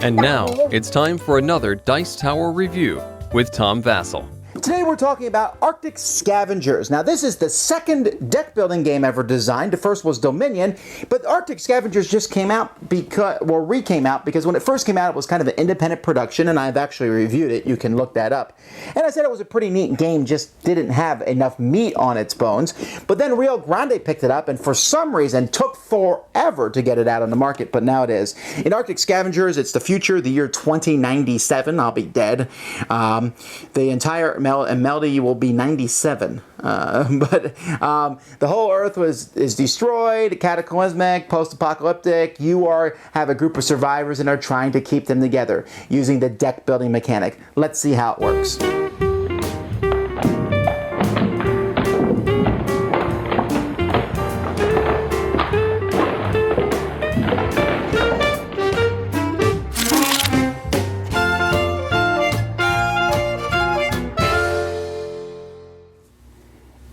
And now, it's time for another Dice Tower review with Tom Vasel. Today we're talking about Arctic Scavengers. Now this is the second deck building game ever designed. The first was Dominion, but Arctic Scavengers just came out because when it first came out it was kind of an independent production, and I've actually reviewed it. You can look that up. And I said it was a pretty neat game, just didn't have enough meat on its bones. But then Rio Grande picked it up and for some reason took forever to get it out on the market, but now it is. In Arctic Scavengers, it's the future, the year 2097. I'll be dead. The entire Melody will be 97. But the whole Earth is destroyed, cataclysmic, post-apocalyptic. You have a group of survivors and are trying to keep them together using the deck building mechanic. Let's see how it works.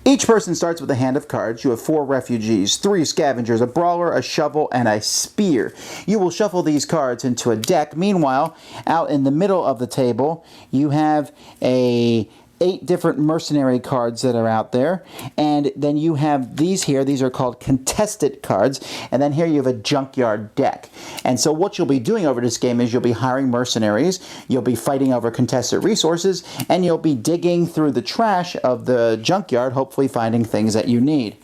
Each person starts with a hand of cards. You have 4 refugees, 3 scavengers, a brawler, a shovel, and a spear. You will shuffle these cards into a deck. Meanwhile, out in the middle of the table, you have 8 different mercenary cards that are out there, and then you have these here. These are called contested cards, and then here you have a junkyard deck. And so what you'll be doing over this game is you'll be hiring mercenaries, you'll be fighting over contested resources, and you'll be digging through the trash of the junkyard, hopefully finding things that you need.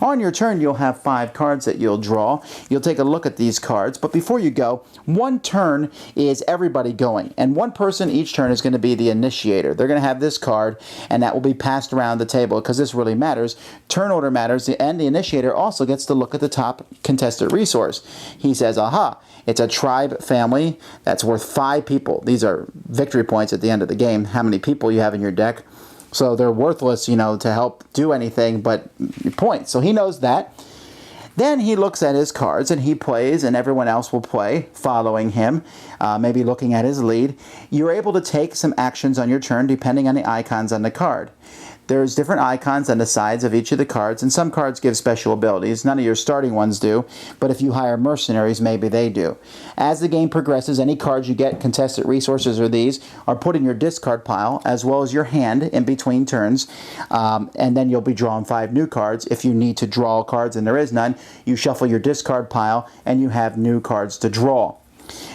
On your turn, you'll have 5 cards that you'll draw. You'll take a look at these cards, but before you go, one turn is everybody going, and one person each turn is going to be the initiator. They're going to have this card, and that will be passed around the table because this really matters. Turn order matters, and the initiator also gets to look at the top contested resource. He says, aha, it's a tribe family that's worth 5 people. These are victory points at the end of the game, how many people you have in your deck. So they're worthless, to help do anything but points. So he knows that. Then he looks at his cards and he plays, and everyone else will play following him, maybe looking at his lead. You're able to take some actions on your turn depending on the icons on the card. There's different icons on the sides of each of the cards, and some cards give special abilities. None of your starting ones do, but if you hire mercenaries, maybe they do. As the game progresses, any cards you get, contested resources or these, are put in your discard pile, as well as your hand in between turns, and then you'll be drawing 5 new cards. If you need to draw cards and there is none, you shuffle your discard pile, and you have new cards to draw.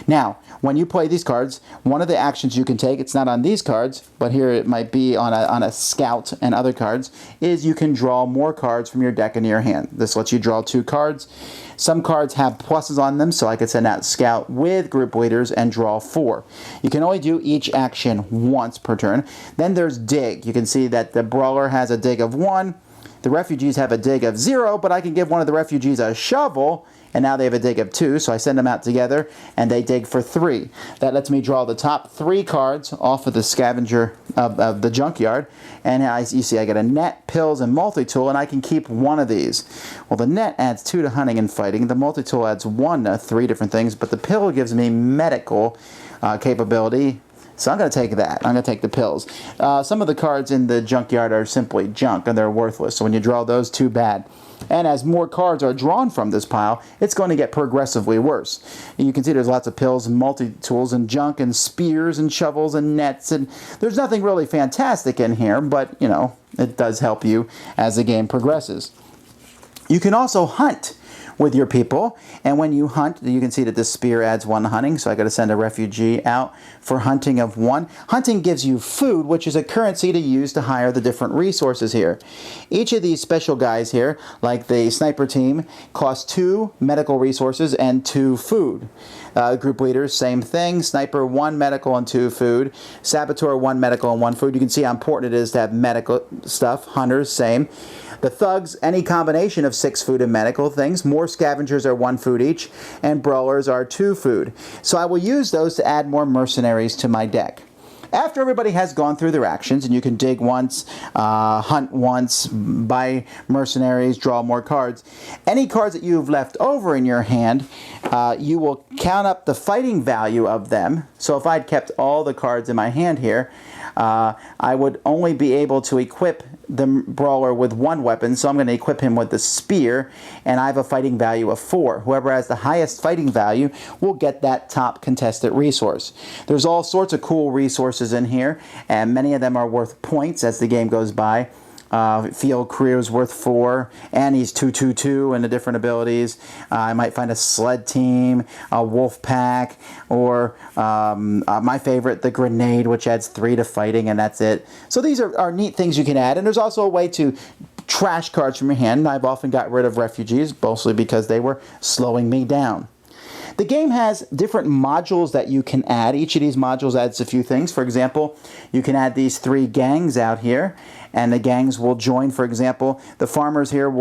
Now, when you play these cards, one of the actions you can take, it's not on these cards, but here it might be on a scout and other cards, is you can draw more cards from your deck into your hand. This lets you draw 2 cards. Some cards have pluses on them, so I could send out scout with group leaders and draw 4. You can only do each action once per turn. Then there's dig. You can see that the brawler has a dig of 1. The refugees have a dig of 0, but I can give one of the refugees a shovel, and now they have a dig of 2, so I send them out together, and they dig for 3. That lets me draw the top 3 cards off of the scavenger of the junkyard, and you see I get a net, pills, and multi-tool, and I can keep one of these. Well, the net adds 2 to hunting and fighting, the multi-tool adds 1 to 3 different things, but the pill gives me medical capability. So I'm going to take that. I'm going to take the pills. Some of the cards in the junkyard are simply junk, and they're worthless. So when you draw those, too bad. And as more cards are drawn from this pile, it's going to get progressively worse. And you can see there's lots of pills and multi-tools and junk and spears and shovels and nets. And there's nothing really fantastic in here, but, it does help you as the game progresses. You can also hunt with your people, and when you hunt, you can see that this spear adds 1 hunting, so I got to send a refugee out for hunting of 1. Hunting gives you food, which is a currency to use to hire the different resources here. Each of these special guys here, like the sniper team, cost 2 medical resources and 2 food. Group leaders, same thing. Sniper, 1 medical and 2 food. Saboteur, 1 medical and 1 food. You can see how important it is to have medical stuff. Hunters, same. The thugs, any combination of 6 food and medical things. More scavengers are 1 food each, and brawlers are 2 food. So I will use those to add more mercenaries to my deck. After everybody has gone through their actions, and you can dig once, hunt once, buy mercenaries, draw more cards, any cards that you've left over in your hand, you will count up the fighting value of them. So if I'd kept all the cards in my hand here, I would only be able to equip the brawler with one weapon, so I'm going to equip him with the spear, and I have a fighting value of 4. Whoever has the highest fighting value will get that top contested resource. There's all sorts of cool resources in here, and many of them are worth points as the game goes by. Field Career is worth 4, and he's 2/2/2 in the different abilities. I might find a sled team, a wolf pack, or my favorite, the grenade, which adds 3 to fighting, and that's it. So these are neat things you can add, and there's also a way to trash cards from your hand. I've often got rid of refugees, mostly because they were slowing me down. The game has different modules that you can add. Each of these modules adds a few things. For example, you can add these 3 gangs out here, and the gangs will join. For example, the farmers here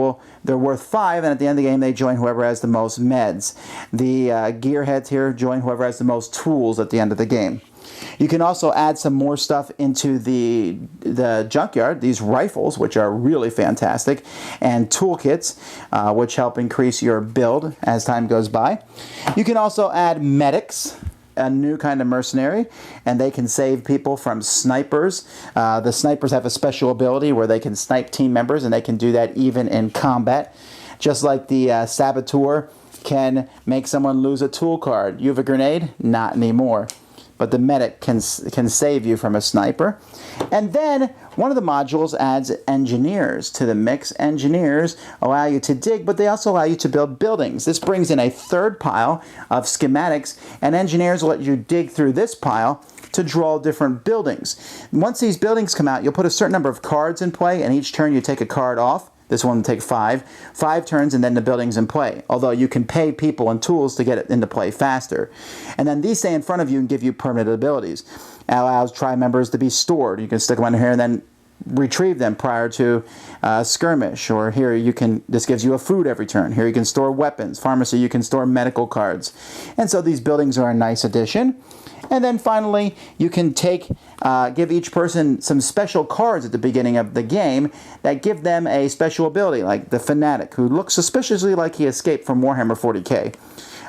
they're worth 5, and at the end of the game they join whoever has the most meds. The gearheads here join whoever has the most tools at the end of the game. You can also add some more stuff into the junkyard, these rifles, which are really fantastic, and toolkits, which help increase your build as time goes by. You can also add medics, a new kind of mercenary, and they can save people from snipers. The snipers have a special ability where they can snipe team members, and they can do that even in combat. Just like the saboteur can make someone lose a tool card. You have a grenade? Not anymore. But the medic can save you from a sniper. And then one of the modules adds engineers to the mix. Engineers allow you to dig, but they also allow you to build buildings. This brings in a third pile of schematics, and engineers will let you dig through this pile to draw different buildings. Once these buildings come out, you'll put a certain number of cards in play, and each turn you take a card off. This one will take 5 turns, and then the building's in play. Although you can pay people and tools to get it into play faster. And then these stay in front of you and give you permanent abilities. It allows tribe members to be stored. You can stick them under here and then retrieve them prior to skirmish. Or here this gives you a food every turn. Here you can store weapons. Pharmacy, you can store medical cards. And so these buildings are a nice addition. And then finally, you can give each person some special cards at the beginning of the game that give them a special ability, like the Fanatic, who looks suspiciously like he escaped from Warhammer 40k.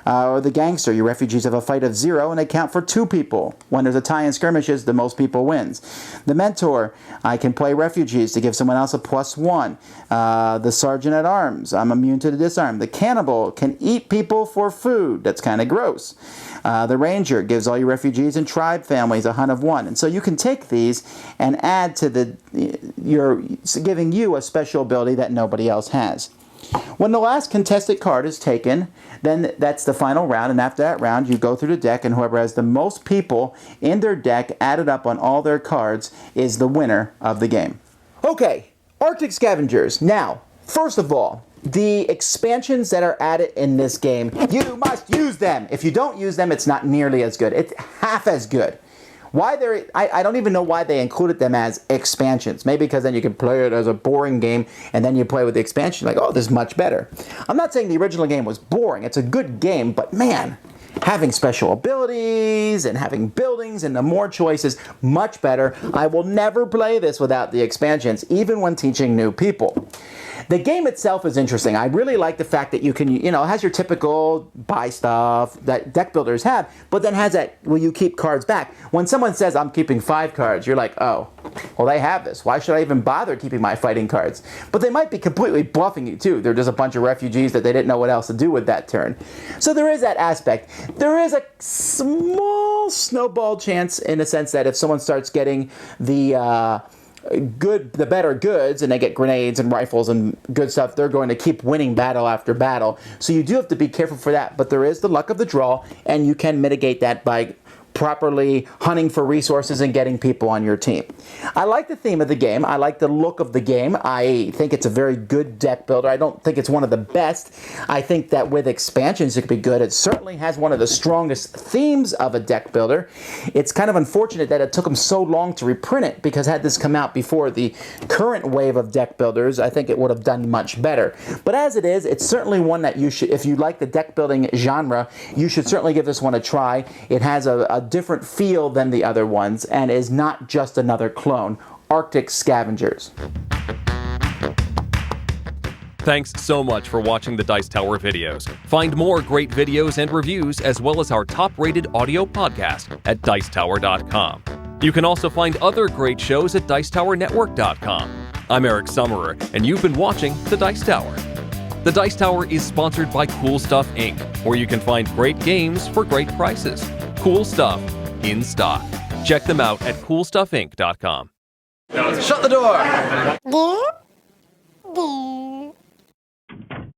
Or the Gangster, your refugees have a fight of 0 and they count for 2 people. When there's a tie in skirmishes, the most people wins. The Mentor, I can play refugees to give someone else a +1. The Sergeant at Arms, I'm immune to the disarm. The Cannibal can eat people for food. That's kind of gross. The Ranger gives all your refugees and tribe families a hunt of 1. And so you can take these and add to giving you a special ability that nobody else has. When the last contested card is taken, then that's the final round, and after that round you go through the deck, and whoever has the most people in their deck added up on all their cards is the winner of the game. Okay, Arctic Scavengers. Now, first of all, the expansions that are added in this game, you must use them. If you don't use them, it's not nearly as good. It's half as good. I don't even know why they included them as expansions. Maybe because then you can play it as a boring game, and then you play with the expansion, like, oh, this is much better. I'm not saying the original game was boring. It's a good game, but man, having special abilities and having buildings and the more choices, much better. I will never play this without the expansions, even when teaching new people. The game itself is interesting. I really like the fact that you can, it has your typical buy stuff that deck builders have, but then has that, will you keep cards back? When someone says, I'm keeping 5 cards, you're like, oh, well, they have this. Why should I even bother keeping my fighting cards? But they might be completely bluffing you, too. They're just a bunch of refugees that they didn't know what else to do with that turn. So there is that aspect. There is a small snowball chance in the sense that if someone starts getting the better goods, and they get grenades and rifles and good stuff, they're going to keep winning battle after battle. So you do have to be careful for that, but there is the luck of the draw, and you can mitigate that by properly hunting for resources and getting people on your team. I like the theme of the game. I like the look of the game. I think it's a very good deck builder. I don't think it's one of the best. I think that with expansions it could be good. It certainly has one of the strongest themes of a deck builder. It's kind of unfortunate that it took them so long to reprint it, because had this come out before the current wave of deck builders, I think it would have done much better. But as it is, it's certainly one that you should, if you like the deck building genre, you should certainly give this one a try. It has a different feel than the other ones and is not just another clone. Arctic Scavengers. Thanks so much for watching the Dice Tower videos. Find more great videos and reviews, as well as our top-rated audio podcast at Dicetower.com. You can also find other great shows at DicetowerNetwork.com. I'm Eric Summerer, and you've been watching The Dice Tower. The Dice Tower is sponsored by Cool Stuff Inc., where you can find great games for great prices. Cool stuff in stock. Check them out at CoolStuffInc.com. Shut the door!